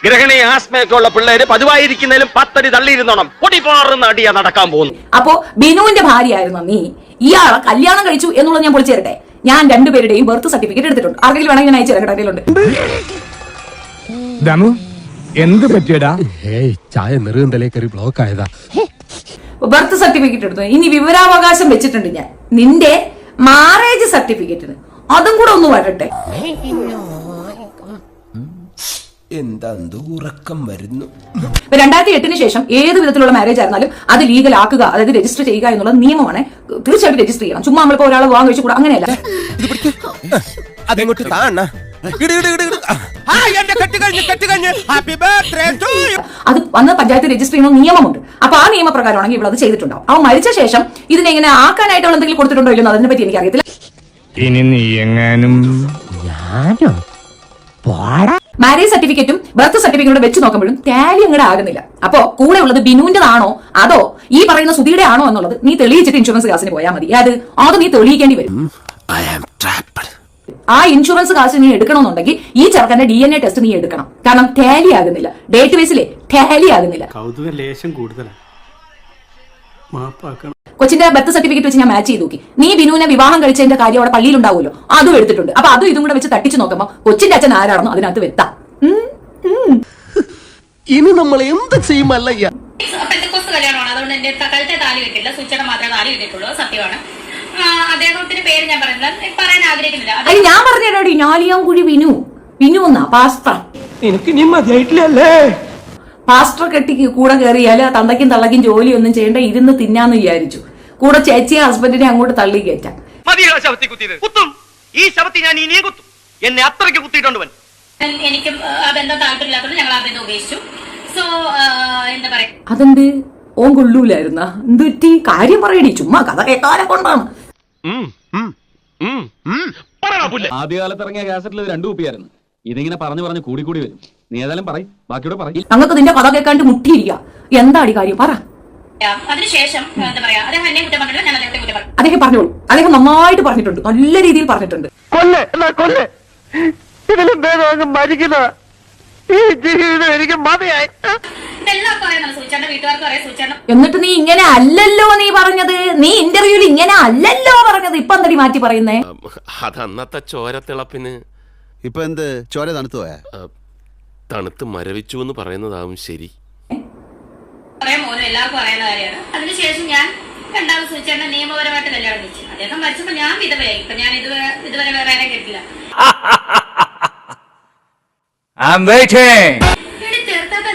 ഗ്രഹണി ആസ്മയൊക്കെ ഉള്ള പിള്ളേര് പതിവായിരിക്കുന്നതിലും 10 അടി തള്ളിയിരുന്നോണം പൊടിപാറുന്ന അടിയാ നടക്കാൻ പോകുന്നു. അപ്പോ ബിനുവിന്റെ ഭാര്യയായിരുന്നു നീ, ഇയാളെ കല്യാണം കഴിച്ചു എന്നുള്ളത് ഞാൻ പൊളിച്ചു തരട്ടെ. ഞാൻ രണ്ടുപേരുടെയും ബർത്ത് സർട്ടിഫിക്കറ്റ് എടുത്തിട്ടുണ്ട്. ആർക്കെങ്കിലും വേണമെങ്കിൽ ഞാൻ അയച്ചു തരാം, കടയിലുണ്ട്. എന്ത് പറ്റിയടാ? ചായ നെറുകന്തലേ കയറി ബ്ലോക്ക് ആയതാ. ബർത്ത് സർട്ടിഫിക്കറ്റ് എടുത്തു. ഇനി വിവരാവകാശം വെച്ചിട്ടുണ്ട് ഞാൻ നിന്റെ മാരേജ് സർട്ടിഫിക്കറ്റിന്, അതും കൂടെ ഒന്ന് വരട്ടെ. എന്താ ഉറക്കം വരുന്നു. 2008 ശേഷം ഏത് വിധത്തിലുള്ള മാരേജ് ആയിരുന്നാലും അത് ലീഗൽ ആക്കുക, അതായത് രജിസ്റ്റർ ചെയ്യുക എന്നുള്ള നിയമമാണ്. തീർച്ചയായിട്ടും രജിസ്റ്റർ ചെയ്യണം. ചുമ്മാ നമ്മളിപ്പോ ഒരാളെ വിവാഹം കഴിച്ചു കൂടാ, അങ്ങനെയല്ല. അത് വന്ന് പഞ്ചായത്ത് രജിസ്റ്റർ ചെയ്യുന്ന നിയമമുണ്ട്. അപ്പൊ ആ നിയമപ്രകാരമാണെങ്കിൽ ഇവിടെ അത് ചെയ്തിട്ടുണ്ടാവും. അവൻ മരിച്ച ശേഷം ഇതിനെങ്ങനെ ആക്കാനായിട്ടുള്ള എന്തെങ്കിലും കൊടുത്തിട്ടുണ്ടോ ഇല്ലെന്നോ അതിനെ പറ്റി എനിക്കറിയത്തില്ല. ഇനി നീ എങ്ങാനും മാരേജ് സർട്ടിഫിക്കറ്റും ബർത്ത് സർട്ടിഫിക്കറ്റും വെച്ച് നോക്കുമ്പോഴും ടാലി അങ്ങോട്ട് ആകുന്നില്ല. അപ്പോ കൂടെ ഉള്ളത് ബിനുവിന്റെതാണോ അതോ ഈ പറയുന്ന സുധിയുടെ ആണോ എന്നുള്ളത് നീ തെളിയിച്ചിട്ട് ഇൻഷുറൻസ് കാശിന് പോയാൽ മതി. അത് നീ തെളിയിക്കേണ്ടി വരും. ആ ഇൻഷുറൻസ് കാശ് നീ എടുക്കണമെന്നുണ്ടെങ്കിൽ ഈ ചെറുക്കന്റെ DNA ടെസ്റ്റ് നീ എടുക്കണം. കാരണം ടാലി ആകുന്നില്ല, ഡേറ്റ് ബേസിലെ ടാലി ആകുന്നില്ല. കൊച്ചിന്റെ ബർത്ത് സർട്ടിഫിക്കറ്റ് വെച്ച് ഞാൻ മാച്ച് ചെയ്ത് നോക്കി. നീ ബിനുവിനെ വിവാഹം കഴിച്ചതിന്റെ കാര്യം അവിടെ പള്ളിയിൽ ഉണ്ടാവുമല്ലോ, അതും എടുത്തിട്ടുണ്ട്. അപ്പൊ അതും ഇതും കൂടെ വെച്ച് തട്ടിച്ചു നോക്കുമ്പോ കൊച്ചിന്റെ അച്ഛൻ ആരാണെന്നോ അതിനകത്ത് വെത്താം. ഇനി നമ്മൾ എന്ത് ചെയ്യുമല്ല കല്യാണമാണ്, അതുകൊണ്ട് എന്റെ കഴുത്തെ താലി കിട്ടില്ല, സ്വിച്ചയുടെ മാത്രമേ താലി കിട്ടിയിട്ടുള്ളൂ. സത്യമാണ്. അദ്ദേഹത്തിന്റെ പേര് ഞാൻ പറയാൻ ആഗ്രഹിക്കുന്നില്ല. അത് ഞാൻ പറഞ്ഞോടി, ഞാലിയാംകുഴി വിനു എന്നാ പാസ്റ്റർ. എനിക്ക് നീ മതിയായിട്ടില്ലല്ലേ? പാസ്റ്റർ കെട്ടി കൂടെ കയറിയാല് തന്തയ്ക്കും തള്ളയ്ക്കും ജോലിയൊന്നും ചെയ്യേണ്ട, ഇരുന്ന് തിന്നാന്ന് വിചാരിച്ചു. കൂടെ ചേച്ചിയെ ഹസ്ബൻഡിനെ അങ്ങോട്ട് തള്ളി കയറ്റാം. എന്നെ അത്രയ്ക്ക് കുത്തിയിട്ടുണ്ട്. എനിക്കും ആ ബന്ധം താല്പര്യമില്ലാത്തതുകൊണ്ട് ഞങ്ങൾ ആ ബന്ധം ഉപേക്ഷിച്ചു. സോ എന്താ പറയാ, അതെന്ത് ഓൻ കൊള്ളൂലായിരുന്ന എന്തുറ്റി കാര്യം പറയടി, ചുമ്മാ കഥ കേൾക്കാനെ കൊണ്ടാണ്. ആദ്യകാലത്ത് ഇറങ്ങിയ കാസറ്റിൽ 2 കുപ്പിയായിരുന്നു. ഇതിങ്ങനെ പറഞ്ഞു കൂടി വരും. നീ ഏതായാലും പറയും, ബാക്കിയോടെ പറയും. ഞങ്ങൾക്ക് നിന്റെ കഥ കേൾക്കാണ്ട് മുട്ടിയിരിക്കുക. എന്താടി കാര്യം പറ. അതിനുശേഷം എന്താ പറയാ, അദ്ദേഹം എന്നെ കുറ്റം പറഞ്ഞില്ല, ഞാൻ അദ്ദേഹത്തെ കുറ്റം പറഞ്ഞു. അദ്ദേഹം പറഞ്ഞോളൂ. അദ്ദേഹം നന്നായിട്ട് പറഞ്ഞിട്ടുണ്ട്, നല്ല രീതിയിൽ പറഞ്ഞിട്ടുണ്ട്. എന്നിട്ട് നീ ഇങ്ങനെ അല്ലല്ലോ നീ പറഞ്ഞത്, നീ ഇന്റർവ്യൂവിൽ ഇങ്ങനെ അല്ലല്ലോ പറഞ്ഞത്. ഇപ്പൊ എന്തടി മാറ്റി പറയുന്നേ? അതന്നത്തെ ചോരത്തിളപ്പിന് ഇപ്പൊ എന്ത് ചോര തണുത്തു പോയാ? തണുത്ത് മരവിച്ചു എന്ന് പറയുന്നതാവും ശരി. എല്ലാവർക്കും അറിയുന്ന കാര്യമാണ്. അതിനുശേഷം ഞാൻ രണ്ടാമത് സൂചിച്ചേട്ടനെ നിയമപരമായിട്ട് കല്യാണം കഴിച്ചു. അദ്ദേഹം മരിച്ചപ്പോ ഞാൻ വിധവയായി. ഇപ്പൊ ഞാൻ ഇതുവരെ വേറെ ആരെയും കേട്ടില്ല.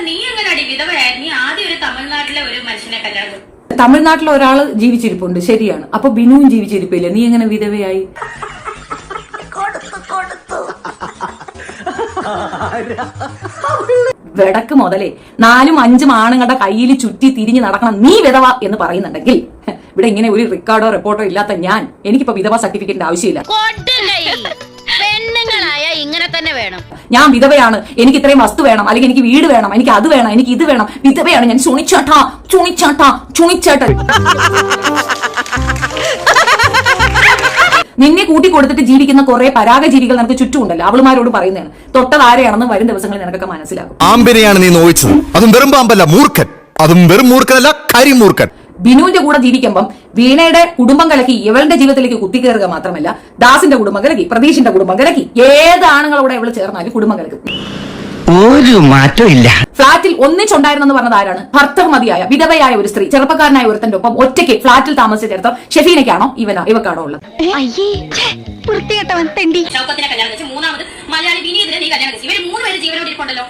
നീ എങ്ങനെ അടി വിധവയായി? നീ ആദ്യം ഒരു തമിഴ്നാട്ടിലെ ഒരു മനുഷ്യനെ കല്യാണം കഴിച്ചു. തമിഴ്നാട്ടിലെ ഒരാള് ജീവിച്ചിരിപ്പുണ്ട്, ശരിയാണ്. അപ്പൊ ബിനുവും ജീവിച്ചിരിപ്പില്ലേ, നീ എങ്ങനെ വിധവയായി? വെടക്ക് മുതലേ 4-5 ആണുങ്ങളുടെ കയ്യിൽ ചുറ്റി തിരിഞ്ഞ് നടക്കണം നീ വിധവ എന്ന് പറയുന്നുണ്ടെങ്കിൽ, ഇവിടെ ഇങ്ങനെ ഒരു റെക്കോർഡോ റിപ്പോർട്ടോ ഇല്ലാത്ത എനിക്കിപ്പോ വിധവ സർട്ടിഫിക്കറ്റിന്റെ ആവശ്യമില്ല. ഇങ്ങനെ തന്നെ വേണം. ഞാൻ വിധവയാണ്, എനിക്ക് ഇത്രയും വസ്തു വേണം, അല്ലെങ്കിൽ എനിക്ക് വീട് വേണം, എനിക്ക് അത് വേണം, എനിക്ക് ഇത് വേണം. വിധവയാണ് ഞാൻ. ചുണിച്ചേട്ടൻ നിന്നെ കൂട്ടി കൊടുത്തിട്ട് ജീവിക്കുന്ന കുറെ പരാഗജീവികൾ നമുക്ക് ചുറ്റുമുണ്ടല്ലോ. അവളുമാരോട് പറയുന്നതാണ്, തൊട്ടത് ആരെയാണെന്ന് വരും ദിവസങ്ങളിൽ നിനക്കൊക്കെ മനസ്സിലാകും. പാമ്പിനെയാണ് നീ നോവിച്ചത്. അതും വെറും പാമ്പല്ല, മൂർഖൻ. അതും വെറും മൂർഖനല്ല, കരിമൂർഖൻ. ബിനുവിന്റെ കൂടെ ജീവിക്കുമ്പം വീണയുടെ കുടുംബം കലക്കി ഇവളുടെ ജീവിതത്തിലേക്ക് കുത്തിക്കയറുക മാത്രമല്ല, ദാസിന്റെ കുടുംബം കലക്കി, പ്രതീഷിന്റെ കുടുംബം കലക്കി, ഏത് ആണുങ്ങളോടെ ഇവള് ചേർന്നാലും കുടുംബം കലക്കും. ഒരു മാറ്റം ഇല്ല. ഫ്ളാറ്റിൽ ഒന്നിച്ചുണ്ടായിരുന്നെന്ന് പറഞ്ഞത് ആരാണ്? ഭർത്തൃമതിയായ വിധവയായ ഒരു സ്ത്രീ, ചെറുപ്പക്കാരനായ ഒരുത്തന്റെ ഒപ്പം ഒറ്റയ്ക്ക് ഫ്ളാറ്റിൽ താമസിച്ച ചരിത്രം ഷെഫീനയ്ക്കാണോ ഇവക്കാണോ ഉള്ളത്? ഷൗക്കത്തിനെ കല്യാണം കഴിച്ചു. മൂന്നാമത് മലയാളി വിനീതിനെ നീ കല്യാണം കഴിച്ചു. ഇവര് 3 പേര് ജീവനോട് ഇരിപ്പുണ്ടല്ലോ.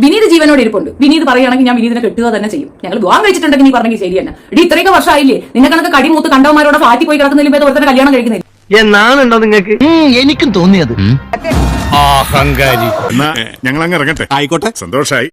വിനീത് ജീവനോട് ഇരിപ്പുണ്ട്. വിനീത് പറയുകയാണെങ്കിൽ ഞാൻ വിനീതിനെ കെട്ടുക തന്നെ ചെയ്യും. ഞങ്ങൾ വിവാഹം കഴിച്ചിട്ടുണ്ടെങ്കിൽ നീ പറഞ്ഞെങ്കിൽ ശരി തന്നെ. ഇത്രയൊക്കെ വർഷമായില്ലേ നിന്നെ കണക്ക് കടിമൂത്ത് കണ്ടവന്മാരോട് ഫ്ളാറ്റിൽ പോയി കിടക്കുന്നതിലും ഭേദം ഒരുത്തനെ കല്യാണം കഴിക്കുന്നില്ല. എന്നാണുണ്ടോ നിങ്ങൾക്ക്? എനിക്കും തോന്നിയത്. അഹങ്കാരി. ഞങ്ങൾ അങ്ങ് ഇറങ്ങട്ടെ. ആയിക്കോട്ടെ, സന്തോഷായി.